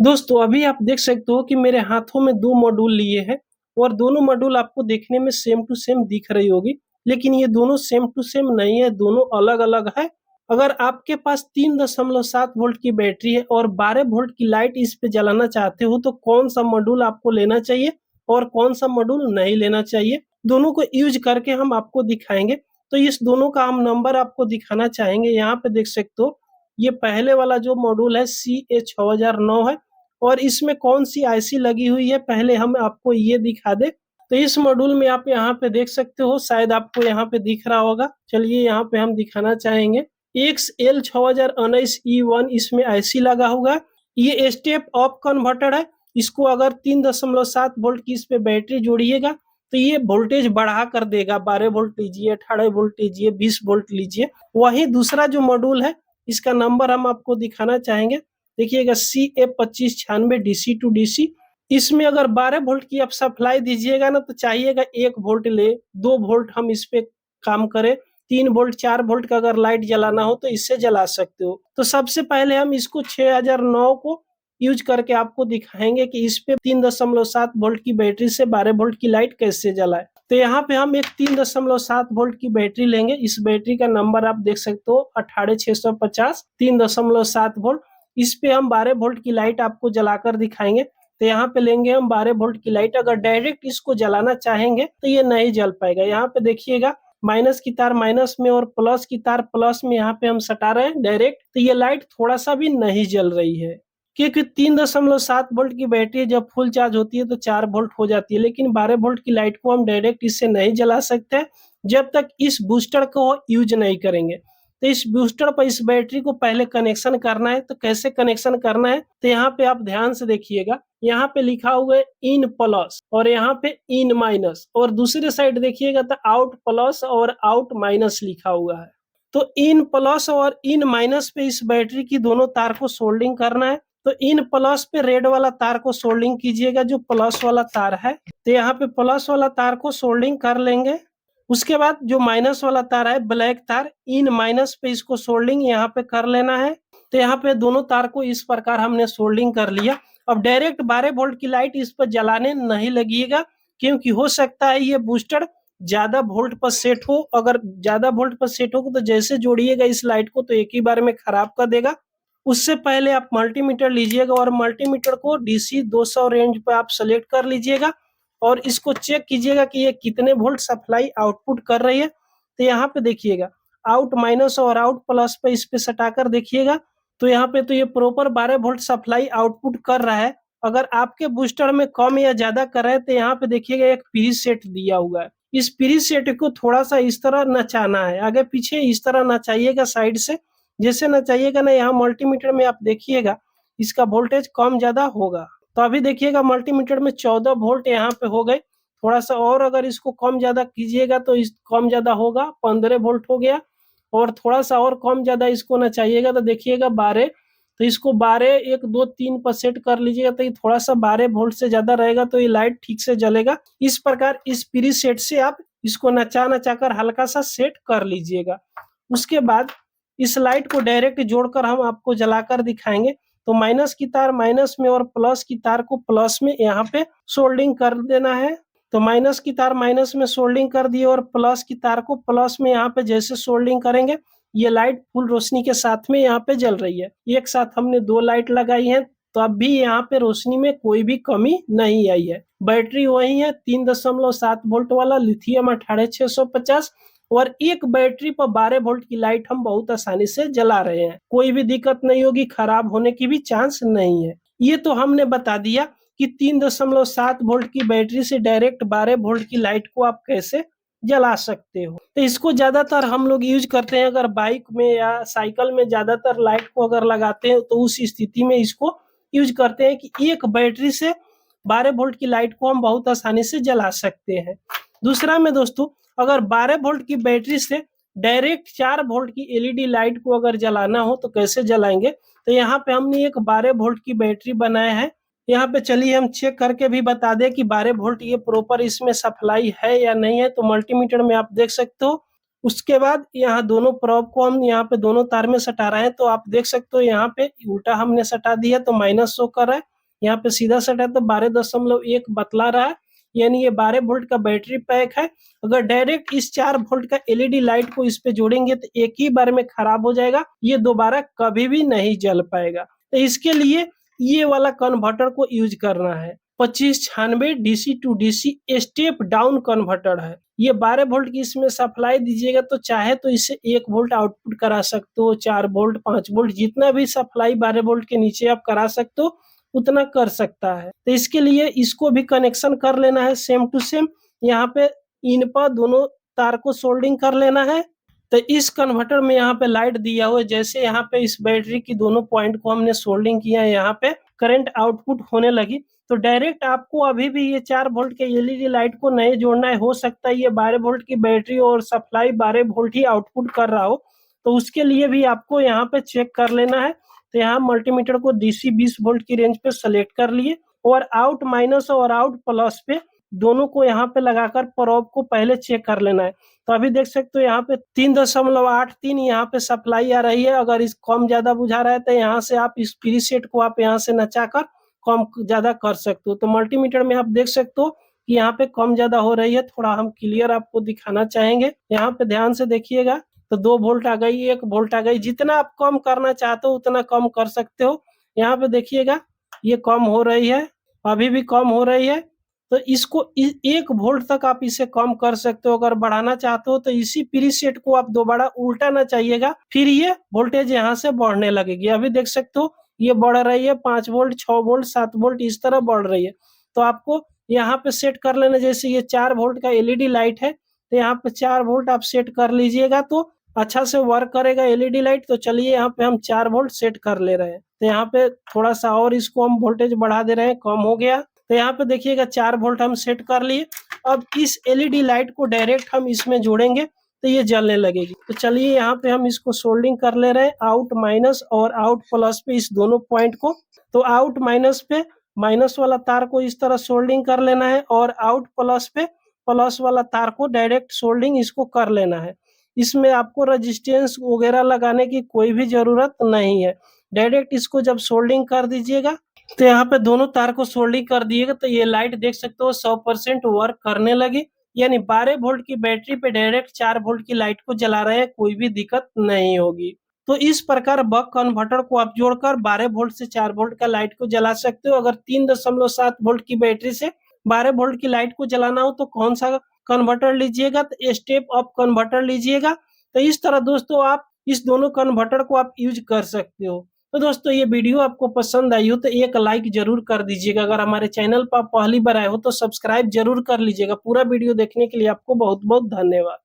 दोस्तों अभी आप देख सकते हो कि मेरे हाथों में 2 मॉड्यूल लिए हैं और दोनों मॉड्यूल आपको देखने में सेम टू सेम दिख रही होगी, लेकिन ये दोनों सेम टू सेम नहीं है, दोनों अलग-अलग है। अगर आपके पास 3.7 वोल्ट की बैटरी है और 12 वोल्ट की लाइट इस पे जलाना चाहते हो तो कौन-सा मॉड्यूल आपको लेना चाहिए और कौन-सा मॉड्यूल नहीं लेना चाहिए, दोनों को यूज़ करके हम आपको दिखाएँगे। तो इस दोनों का हम नंबर आपको दिखाना चाहेंगे, यहाँ पे देख सकते हो, ये पहले वाला जो मॉड्यूल है CA6009 है और इसमें कौन-सी आईसी लगी हुई है पहले हम आपको ये दिखा दें। तो इस मॉड्यूल में आप यहाँ पे देख सकते हो, शायद आपको यहाँ पे दिख रहा होगा। चलिए यहाँ पे हम दिखाना चाहेंगे। XL6019E1 इसमें आईसी लगा हुआ है। ये स्टेप अप कन्वर्टर है। इसको अगर 3.7 वोल्ट की इस पे बैटरी जोड़िएगा तो ये वोल्टेज बढ़ा कर देगा। 12 वोल्ट लीजिए, 18 वोल्ट लीजिए, 20 वोल्ट लीजिए। वहीं दूसरा जो मॉड्यूल है इसका नंबर हम आपको दिखाना चाहेंगे। देखिएगा CA2596 डीसी टू डीसी। इसमें अगर 12 वोल्ट की आप सप्लाई दीजिएगा ना तो चाहिएगा 1 वोल्ट ले, 2 वोल्ट हम इस पे काम करें, 3 वोल्ट 4 वोल्ट का अगर लाइट जलाना हो तो इससे जला सकते हो। तो सबसे पहले हम इसको 6009 को यूज करके आपको दिखाएंगे कि इस पे 3.7 वोल्ट की बैटरी से 12 वोल्ट की लाइट कैसे जलाए। तो यहाँ पे हम एक 3.7 वोल्ट की बैटरी लेंगे। इस बैटरी का नंबर आप देख सकते हो 18650 3.7 वोल्ट। इस पे हम 12 वोल्ट की लाइट आपको जलाकर दिखाएंगे। तो यहाँ पे लेंगे हम 12 वोल्ट की लाइट। अगर डायरेक्ट इसको जलाना चाहेंगे तो ये नहीं जल पाएगा। यहाँ पे देखिएगा माइनस की तार माइनस में और प्लस की तार प्लस में यहाँ पे हम सटा रहे हैं डायरेक्ट, तो ये लाइट थोड़ा सा भी नहीं जल रही है, क्योंकि 3.7 वोल्ट की बैटरी जब फुल चार्ज होती है तो 4 वोल्ट हो जाती है, लेकिन 12 वोल्ट की लाइट को हम डायरेक्ट इससे नहीं जला सकते जब तक इस बूस्टर को यूज नहीं करेंगे। तो इस बूस्टर पर इस बैटरी को पहले कनेक्शन करना है। तो कैसे कनेक्शन करना है, तो यहाँ पे आप ध्यान से देखिएगा, यहाँ पे लिखा हुआ है इन प्लस और यहाँ पे इन माइनस, और दूसरे साइड देखिएगा तो आउट प्लस और आउट माइनस लिखा हुआ है। तो इन प्लस और इन माइनस पे इस बैटरी की दोनों तार को सोल्डिंग करना है। तो इन प्लस पे रेड वाला तार को सोल्डिंग कीजिएगा, जो प्लस वाला तार है। तो यहाँ पे प्लस वाला तार को सोल्डिंग कर लेंगे। उसके बाद जो माइनस वाला तार है ब्लैक तार, इन माइनस पे इसको सोल्डिंग यहाँ पे कर लेना है। तो यहाँ पे दोनों तार को इस प्रकार हमने सोल्डिंग कर लिया। अब डायरेक्ट 12 वोल्ट की लाइट इस पर जलाने नहीं लगिएगा, क्योंकि हो सकता है ये बूस्टर ज्यादा वोल्ट पर सेट हो। अगर ज्यादा वोल्ट पर सेट होगा तो जैसे जोड़िएगा इस लाइट को तो एक ही बार में खराब कर देगा। उससे पहले आप मल्टीमीटर लीजिएगा और मल्टीमीटर को DC 200 रेंज पे आप सेलेक्ट कर लीजिएगा और इसको चेक कीजिएगा कि ये कितने वोल्ट सप्लाई आउटपुट कर रही है। तो यहाँ पे देखिएगा आउट माइनस और आउट प्लस पे इस पे सटाकर देखिएगा, तो यहाँ पे तो ये प्रॉपर 12 वोल्ट सप्लाई आउटपुट कर रहा है। अगर आपके बूस्टर में कम या ज्यादा कर रहे हैं तो यहाँ पे देखिएगा एक प्री सेट दिया हुआ है। इस प्री सेट को थोड़ा सा इस तरह नचाना है, आगे पीछे इस तरह नचाइएगा साइड से। जैसे नचाइएगा ना, यहाँ मल्टीमीटर में आप देखिएगा इसका वोल्टेज कम ज्यादा होगा। तो अभी देखिएगा मल्टीमीटर में 14 वोल्ट यहाँ पे हो गए। थोड़ा सा और अगर इसको कम ज्यादा कीजिएगा तो इस कम ज्यादा होगा, 15 वोल्ट हो गया। और थोड़ा सा और कम ज्यादा इसको नचाइएगा तो देखिएगा 12। तो इसको 12 1 2 3 पर सेट कर लीजिएगा, तो ये थोड़ा सा 12 वोल्ट से ज्यादा रहेगा तो ये लाइट ठीक से जलेगा। इस प्रकार इस प्री सेट से आप इसको नचा नचा कर हल्का सा सेट कर लीजिएगा। उसके बाद इस लाइट को डायरेक्ट जोड़कर हम आपको जलाकर दिखाएंगे। तो माइनस की तार माइनस में और प्लस की तार को प्लस में यहाँ पे सोल्डिंग कर देना है। तो माइनस की तार माइनस में सोल्डिंग कर दिए और प्लस की तार को प्लस में यहाँ पे जैसे सोल्डिंग करेंगे ये लाइट फुल रोशनी के साथ में यहाँ पे जल रही है। एक साथ हमने 2 लाइट लगाई है, तो अब भी यहाँ पे रोशनी में कोई भी कमी नहीं आई है। बैटरी वही है 3.7 वोल्ट वाला लिथियम 18650, और एक बैटरी पर 12 वोल्ट की लाइट हम बहुत आसानी से जला रहे हैं। कोई भी दिक्कत नहीं होगी, खराब होने की भी चांस नहीं है। ये तो हमने बता दिया कि 3.7 वोल्ट की बैटरी से डायरेक्ट 12 वोल्ट की लाइट को आप कैसे जला सकते हो। तो इसको ज्यादातर हम लोग यूज करते हैं अगर बाइक में या साइकिल में ज्यादातर लाइट को अगर लगाते हैं तो उस स्थिति में इसको यूज करते हैं कि एक बैटरी से 12 वोल्ट की लाइट को हम बहुत आसानी से जला सकते हैं। दूसरा में दोस्तों, अगर 12 वोल्ट की बैटरी से डायरेक्ट 4 वोल्ट की LED लाइट को अगर जलाना हो तो कैसे जलाएंगे। तो यहाँ पे हमने एक 12 वोल्ट की बैटरी बनाया है। यहाँ पे चलिए हम चेक करके भी बता दें कि 12 वोल्ट ये प्रॉपर इसमें सप्लाई है या नहीं है। तो मल्टीमीटर में आप देख सकते हो। उसके बाद यहाँ दोनों प्रोब को हम यहाँ पे दोनों तार में सटा रहे हैं, तो आप देख सकते हो यहाँ पे उल्टा हमने सटा दिया तो माइनस शो कर रहा है। यहाँ पे सीधा सेट है तो 12.1 बतला रहा है, यानी ये 12 वोल्ट का बैटरी पैक है। अगर डायरेक्ट इस 4 वोल्ट का एलईडी लाइट को इस पे जोड़ेंगे तो एक ही बार में खराब हो जाएगा, ये दोबारा कभी भी नहीं जल पाएगा। तो इसके लिए ये वाला कन्वर्टर को यूज करना है। 2596 DC to DC step down converter है। ये 12 वोल्ट की इसमें सप्लाई दीजिएगा तो चाहे तो इससे 1 वोल्ट आउटपुट करा सकते हो, 4 वोल्ट 5 वोल्ट जितना भी सप्लाई 12 वोल्ट के नीचे आप करा सकते हो उतना कर सकता है। तो इसके लिए इसको भी कनेक्शन कर लेना है सेम टू सेम। यहाँ पे इन पर दोनों तार को सोल्डिंग कर लेना है। तो इस कन्वर्टर में यहाँ पे लाइट दिया हुआ है, जैसे यहाँ पे इस बैटरी की दोनों पॉइंट को हमने सोल्डिंग किया है, यहाँ पे करंट आउटपुट होने लगी। तो डायरेक्ट आपको अभी भी ये 4 वोल्ट के एलईडी लाइट को नहीं जोड़ना है। हो सकता है ये 12 वोल्ट की बैटरी और सप्लाई 12 वोल्ट ही आउटपुट कर रहा हो, तो उसके लिए भी आपको यहाँ पे चेक कर लेना है। तो यहाँ मल्टीमीटर को डीसी 20 वोल्ट की रेंज पे सेलेक्ट कर लिए और आउट माइनस और आउट प्लस पे दोनों को यहाँ पे लगाकर प्रोब को पहले चेक कर लेना है। तो अभी देख सकते हो यहाँ पे 3.83 यहाँ पे सप्लाई आ रही है। अगर इस कम ज्यादा बुझा रहा है तो यहाँ से आप इस प्रीसेट को आप यहाँ से नचाकर कम ज्यादा कर सकते हो। तो मल्टीमीटर में आप देख सकते हो कि यहाँ पे कम ज्यादा हो रही है। थोड़ा हम क्लियर आपको दिखाना चाहेंगे, यहाँ पे ध्यान से देखिएगा। तो 2 वोल्ट आ गई, 1 वोल्ट आ गई। जितना आप कम करना चाहते हो उतना कम कर सकते हो। यहाँ पे देखिएगा ये कम हो रही है, अभी भी कम हो रही है। तो इसको 1 वोल्ट तक आप इसे कम कर सकते हो। अगर बढ़ाना चाहते हो तो इसी प्रीसेट को आप दोबारा उल्टा ना चाहिएगा, फिर ये वोल्टेज यहाँ से बढ़ने लगेगी। अभी देख सकते हो ये बढ़ रही है 5 वोल्ट, 6 वोल्ट, 7 वोल्ट इस तरह बढ़ रही है। तो आपको यहाँ पे सेट कर लेना, जैसे ये 4 वोल्ट का एलईडी लाइट है तो यहाँ पे 4 वोल्ट आप सेट कर लीजिएगा तो अच्छा से वर्क करेगा एलईडी लाइट। तो चलिए यहाँ पे हम 4 वोल्ट सेट कर ले रहे हैं। तो यहाँ पे थोड़ा सा और इसको हम वोल्टेज बढ़ा दे रहे हैं, कम हो गया। तो यहाँ पे देखिएगा 4 वोल्ट हम सेट कर लिए। अब इस एलईडी लाइट को डायरेक्ट हम इसमें जोड़ेंगे तो ये जलने लगेगी। तो चलिए यहाँ पे हम इसको सोल्डिंग कर ले रहे हैं, आउट माइनस और आउट प्लस पे इस दोनों पॉइंट को। तो आउट माइनस पे माइनस वाला तार को इस तरह सोल्डिंग कर लेना है और आउट प्लस पे प्लस वाला तार को डायरेक्ट सोल्डिंग इसको कर लेना है। इसमें आपको रेजिस्टेंस वगैरह लगाने की कोई भी जरूरत नहीं है। डायरेक्ट इसको जब सोल्डिंग कर दीजिएगा तो यहाँ पे दोनों तार को सोल्डिंग कर दिएगा तो ये लाइट देख सकते हो 100% वर्क करने लगी। यानी 12 वोल्ट की बैटरी पे डायरेक्ट 4 वोल्ट की लाइट को जला रहे हैं, कोई भी दिक्कत नहीं होगी। तो इस प्रकार बक कन्वर्टर को आप जोड़कर 12 वोल्ट से 4 वोल्ट का लाइट को जला सकते हो। अगर 3.7 वोल्ट की बैटरी से 12 वोल्ट की लाइट को जलाना हो तो कौन सा कन्वर्टर लीजिएगा, तो स्टेप अप कन्वर्टर लीजिएगा। तो इस तरह दोस्तों आप इस दोनों कन्वर्टर को आप यूज कर सकते हो। तो दोस्तों ये वीडियो आपको पसंद आई हो तो एक लाइक जरूर कर दीजिएगा। अगर हमारे चैनल पर आप पहली बार आए हो तो सब्सक्राइब जरूर कर लीजिएगा। पूरा वीडियो देखने के लिए आपको बहुत बहुत धन्यवाद।